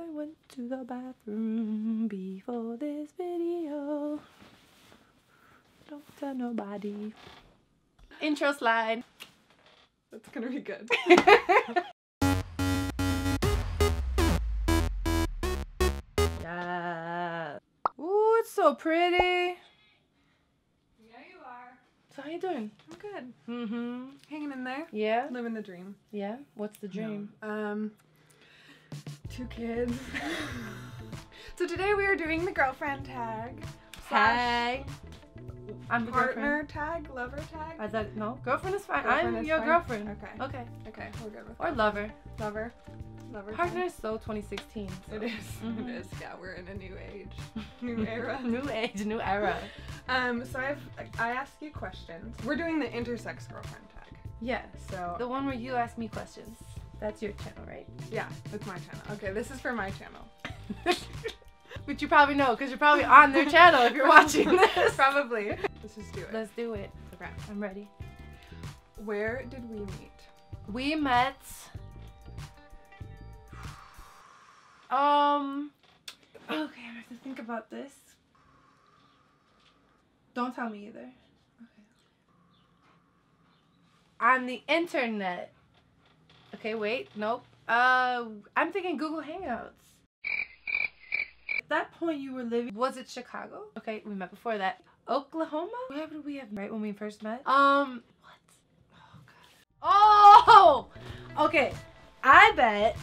I went to the bathroom before this video. Don't tell nobody. Intro slide. That's gonna be good. Yeah. Ooh, it's so pretty. Yeah, you are. So how you doing? I'm good. Mm-hmm. Hanging in there. Yeah? Living the dream. Yeah? What's the dream? No. 2 kids. So today we are doing the girlfriend tag. Hey. I'm the Partner tag, lover tag. I thought, no, girlfriend is fine. Girlfriend I'm is your fine? girlfriend. Okay. Okay. Okay, we're good with Or that. lover. Lover. Lover. Partner is so 2016. So. It is. Mhm. It is. Yeah, we're in a new age. New era. New age, new era. So I ask you questions. We're doing the intersex girlfriend tag. Yeah. So The one where you ask me questions. That's your channel, right? yeah, it's my channel. Okay, this is for my channel. But you probably know, because you're probably on their channel if you're watching this. Probably. Let's just do it. Let's do it. Okay. I'm ready. Where did we meet? We met... Okay, I have to think about this. Don't tell me either. Okay. On the internet. Okay, wait. Nope. I'm thinking Google Hangouts. At that point you were living... Was it Chicago? Okay, we met before that. Oklahoma? Where did we have right when we first met? What? Oh, God. Oh! Okay. I bet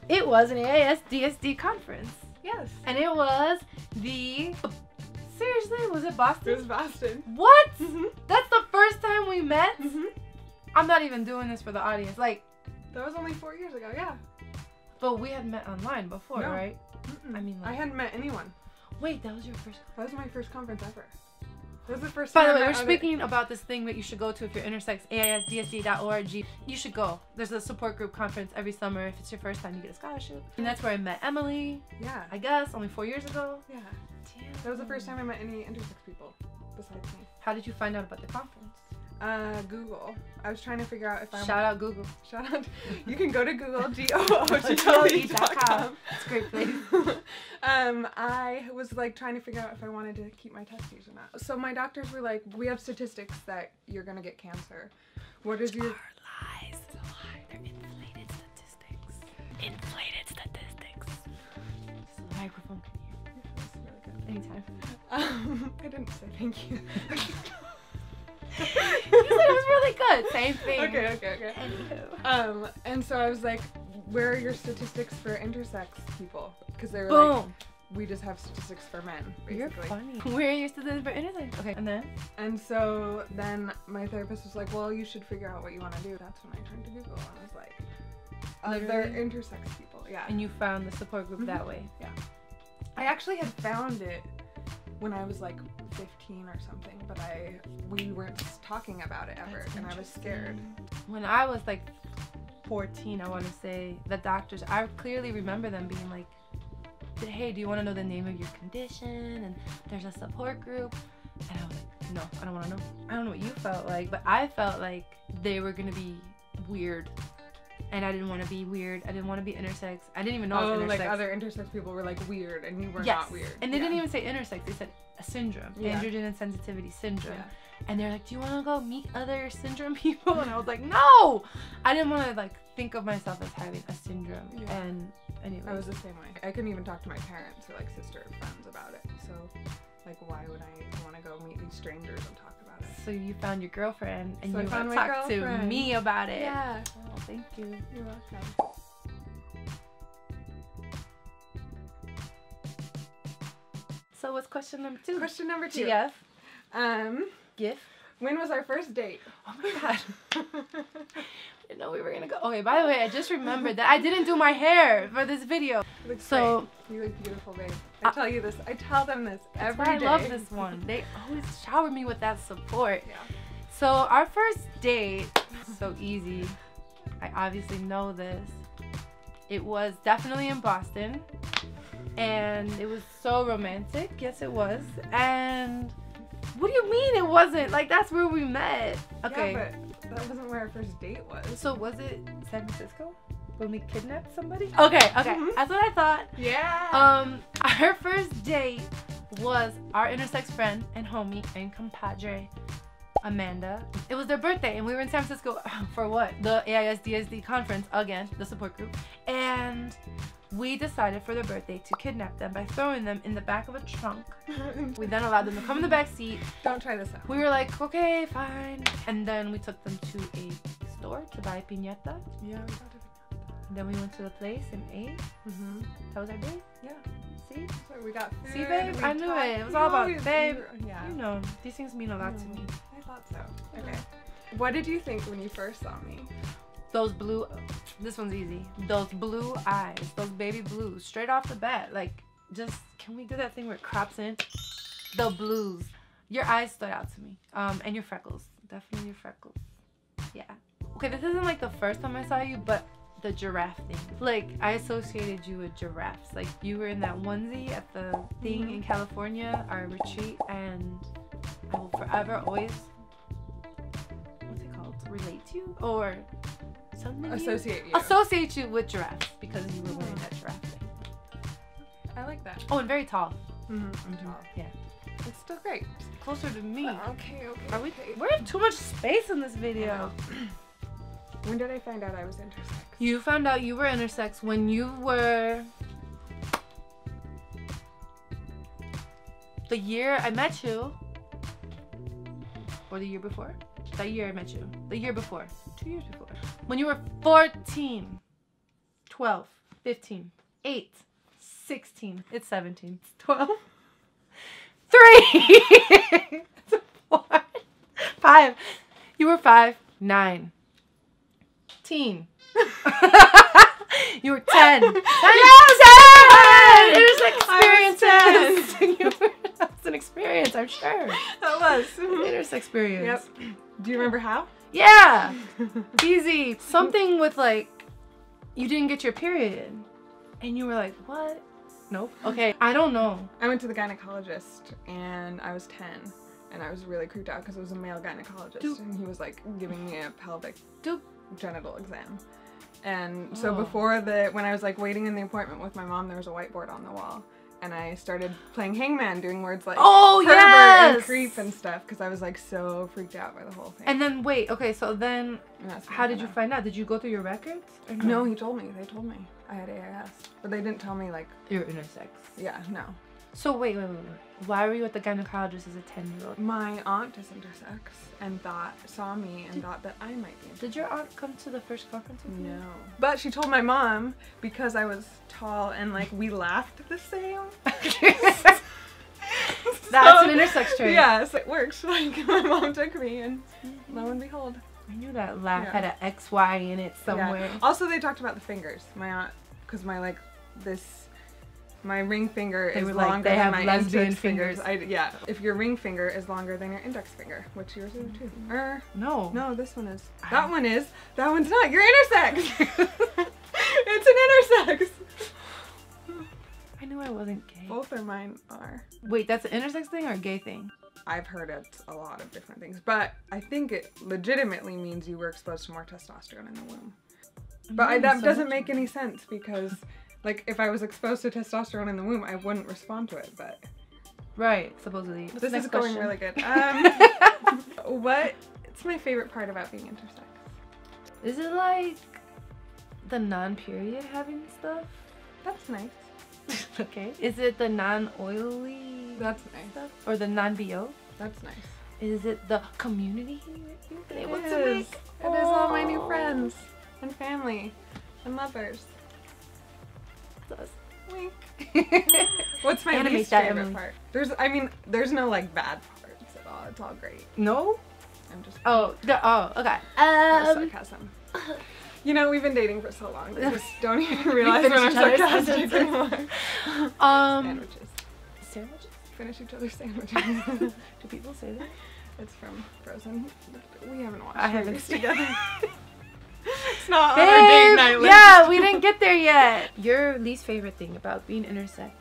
it was an AIS-DSD conference. Yes. And it was the... Seriously? Was it Boston? It was Boston. What? Mm-hmm. That's the first time we met? Mm-hmm. I'm not even doing this for the audience. Like... That was only 4 years ago, yeah. But we had met online before, No. right? Mm-mm. I mean, like... I hadn't met anyone. Wait, that was your first... That was my first conference ever. That was the first By time the way, I we're met speaking about this thing that you should go to if you're intersex, AISDSD.org. You should go. There's a support group conference every summer. If it's your first time, you get a scholarship. And that's where I met Emily, Yeah. I guess, only 4 years ago. Yeah. Damn. That was the first time I met any intersex people besides me. How did you find out about the conference? Google. I was trying to figure out if I Shout out Google. Shout out. You can go to Google, GOOGLE.com. It's a great place. I was like trying to figure out if I wanted to keep my testes or not. So my doctors were like, we have statistics that you're gonna get cancer. What is your... lies. It's a lie. They're inflated statistics. Inflated statistics. Just a microphone can hear. That's really good. Anytime. I didn't say thank you. You said it was really good. Same thing. Okay. Anywho. And so I was like, where are your statistics for intersex people? Because they were Boom. like, we just have statistics for men, basically. You're funny. Where are you studying for intersex? Okay, and then? And so then my therapist was like, well, you should figure out what you want to do. That's when I turned to Google and was like, they're Literally? intersex people, yeah. And you found the support group that way? Yeah. I actually had found it when I was like 15 or something, but we weren't talking about it ever, That's and I was scared. When I was like 14, I want to say, the doctors, I clearly remember them being like, hey, do you want to know the name of your condition? And there's a support group. And I was like, no, I don't want to know. I don't know what you felt like, but I felt like they were going to be weird. And I didn't want to be weird. I didn't want to be intersex. I didn't even know it was intersex. Like other intersex people were like weird, and you were Yes. not weird. And they didn't even say intersex. They said a syndrome, androgen and sensitivity syndrome. Yeah. And they're like, do you want to go meet other syndrome people? And I was like, no! I didn't want to like think of myself as having a syndrome. Yeah. And anyway. I was the same way. I couldn't even talk to my parents or like sister or friends about it. So like, why would I want to go meet these strangers and talk about it? So you found your girlfriend and So I you found want my to talk to girlfriend. me about it. Yeah. Oh, thank you. You're welcome. So what's question number 2? Question number 2. GF. GIF. When was our first date? Oh my god. I didn't know we were gonna go. Okay, by the way, I just remembered that I didn't do my hair for this video. You look So great. You look beautiful, babe. I tell you this. I tell them this every day. I love this one. They always shower me with that support. Yeah. So our first date, so easy. I obviously know this. It was definitely in Boston. And it was so romantic. Yes, it was. And what do you mean it wasn't? Like, that's where we met. Okay. Yeah, but that wasn't where our first date was. So was it San Francisco? when we kidnapped somebody? Okay, that's what I thought. Yeah. Our first date was our intersex friend and homie and compadre, Amanda. It was their birthday and we were in San Francisco for what? The AISDSD conference, again, the support group. And we decided for their birthday to kidnap them by throwing them in the back of a trunk. We then allowed them to come in the back seat. Don't try this out. We were like, okay, fine. And then we took them to a store to buy piñatas. Yeah, we got it. And then we went to the place and ate. That was our day. Yeah. See? So we got food. See, babe? I knew it. It was all about, babe. You know, these things mean a lot to me. I thought so. Okay. What did you think when you first saw me? Those blue, this one's easy. Those blue eyes, those baby blues, straight off the bat. Like, just, can we do that thing where it crops in? The blues. Your eyes stood out to me. And your freckles. Definitely your freckles. Yeah. Okay, this isn't like the first time I saw you, but the giraffe thing. Like, I associated you with giraffes. Like, you were in that onesie at the thing in California, our retreat, and I will forever always, what's it called? Relate to you? Or something? Associate you with giraffes because you were wearing that giraffe thing. I like that. Oh, and very tall. I'm tall. Yeah. It's still great. Closer to me. Okay. Are we? We have too much space in this video. When did I find out I was intersex? You found out you were intersex when you were the year I met you, or the year before? That year I met you. The year before. 2 years before. When you were 14, 12, 15, 8, 16. It's 17. It's 12. 3. 4. 5. You were 5. 9. Teen. You were 10. 10! Intersex experiences! That's an experience, I'm sure. That was. Intersex experience. Yep. Do you remember how? Yeah! Easy. Something with like, you didn't get your period. And you were like, what? Nope. Okay, I don't know. I went to the gynecologist and I was 10. And I was really creeped out because it was a male gynecologist. And he was like giving me a pelvic genital exam. And so before when I was like waiting in the appointment with my mom, there was a whiteboard on the wall. And I started playing hangman, doing words like pervert and creep and stuff because I was like so freaked out by the whole thing. And then wait, okay, so then how did you find out? Did you go through your records? Or no, he told me. They told me I had AIS, but they didn't tell me like you're intersex. Yeah, no. So wait. Why were you at the gynecologist as a 10-year-old? My aunt is intersex and saw me and thought that I might be intersex. Did your aunt come to the first conference with you? No. But she told my mom because I was tall and like we laughed the same. That's an intersex trait. Yes, it works. Like my mom took me and lo and behold. I knew that laugh had an XY in it somewhere. Yeah. Also, they talked about the fingers. My aunt, because my ring finger is longer than my lesbian fingers. Yeah, if your ring finger is longer than your index finger, which yours is too. No, this one is. That one is. That one's not. You're intersex. It's an intersex. I knew I wasn't gay. Both of mine are. Wait, that's an intersex thing or a gay thing? I've heard it's a lot of different things, but I think it legitimately means you were exposed to more testosterone in the womb. But that doesn't make any sense because, like, if I was exposed to testosterone in the womb, I wouldn't respond to it, but... Right, supposedly. This is going really good. What's my favorite part about being intersex? Is it like the non-period having stuff? That's nice. Okay. Is it the non-oily That's nice. stuff? Or the non-BO? That's nice. Is it the community you've been able to make? It is all my new friends and family and lovers. That's Wink. What's my least favorite part? There's no like bad parts at all. It's all great. No? I'm just okay. Sarcasm. You know, we've been dating for so long. They just don't even realize when I'm sarcastic anymore. Sandwiches. Sandwiches? Finish each other's sandwiches. Do people say that? It's from Frozen. We haven't watched I haven't movies together. It's not on our date night list. Yeah, we didn't get there yet. Your least favorite thing about being intersex?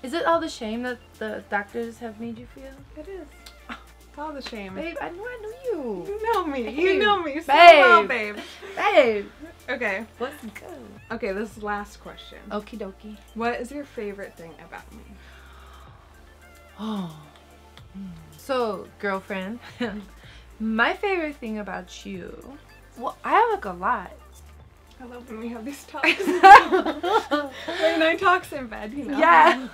Is it all the shame that the doctors have made you feel? It is. It's all the shame. Babe, I know you. You know me. Babe. You know me so well, babe. Babe. Okay. Let's go. Okay, this is last question. Okie dokie. What is your favorite thing about me? Oh. So, girlfriend, my favorite thing about you, well, I have like a lot. I love when we have these talks. Late night talks in bed, you know? Yeah.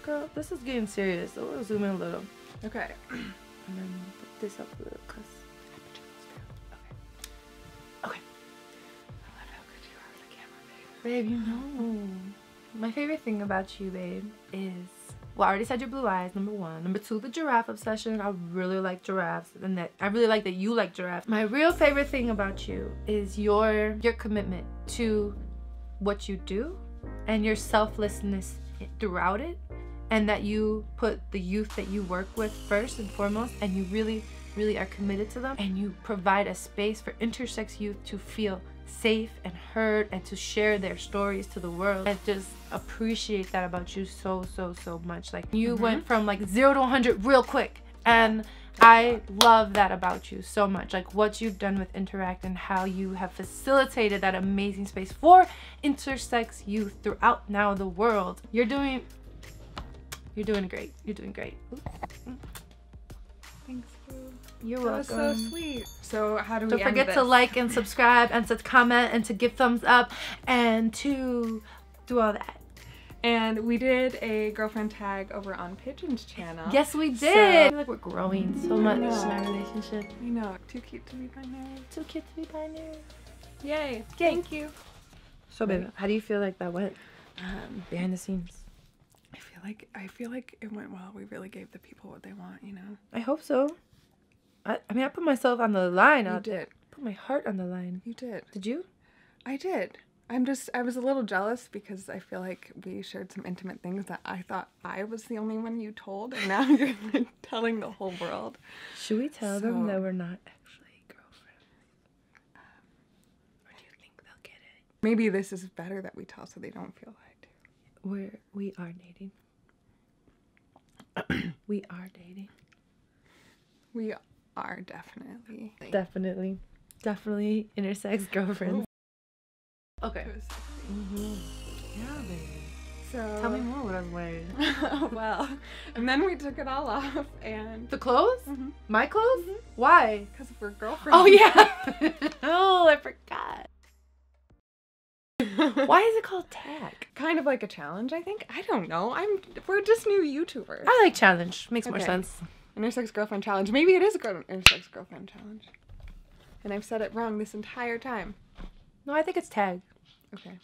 Girl, this is getting serious, so we'll zoom in a little. Okay. And then put this up a little, cause okay. I love how good you are with the camera, babe. Babe, you know, my favorite thing about you, babe, is, well, I already said your blue eyes, number one. Number two, the giraffe obsession. I really like giraffes, and that I really like that you like giraffes. My real favorite thing about you is your commitment to what you do and your selflessness throughout it, and that you put the youth that you work with first and foremost, and you really are committed to them, and you provide a space for intersex youth to feel safe and heard and to share their stories to the world. I just appreciate that about you so much. Like, you went from like 0 to 100 real quick, and I love that about you so much. Like, what you've done with Interact and how you have facilitated that amazing space for intersex youth throughout now the world. You're doing great. You're doing great. Thanks, boo. You're That was welcome. so sweet. So how do we Don't end forget this? to like and subscribe and to comment and to give thumbs up and to do all that. And we did a girlfriend tag over on Pidgeon's channel. Yes, we did. So- I feel like we're growing so much in know. our relationship. I know. Too cute to be binary. Too cute to be binary. Yay. Thank you. So, baby, how do you feel like that went behind the scenes? I feel like it went well. We really gave the people what they want, you know? I hope so. I mean, I put myself on the line. You I did. put my heart on the line. You did. Did you? I did. I was a little jealous because I feel like we shared some intimate things that I thought I was the only one you told, and now you're like telling the whole world. Should we tell them that we're not actually girlfriends? Or do you think they'll get it? Maybe this is better that we tell so they don't feel lied to. We are dating. We are dating. We are definitely. Definitely intersex girlfriends. Okay. It was so Yeah, baby. So Tell me more what I was wearing. well, and then we took it all off and The clothes? Mhm. My clothes? Why? because we're girlfriends. Oh yeah. Oh, I forgot. Why is it called tag? Kind of like a challenge, I think. I don't know. We're just new YouTubers. I like challenge. Makes more Okay. sense. Intersex girlfriend challenge. Maybe it is a intersex girlfriend challenge. And I've said it wrong this entire time. No, I think it's tag. Okay.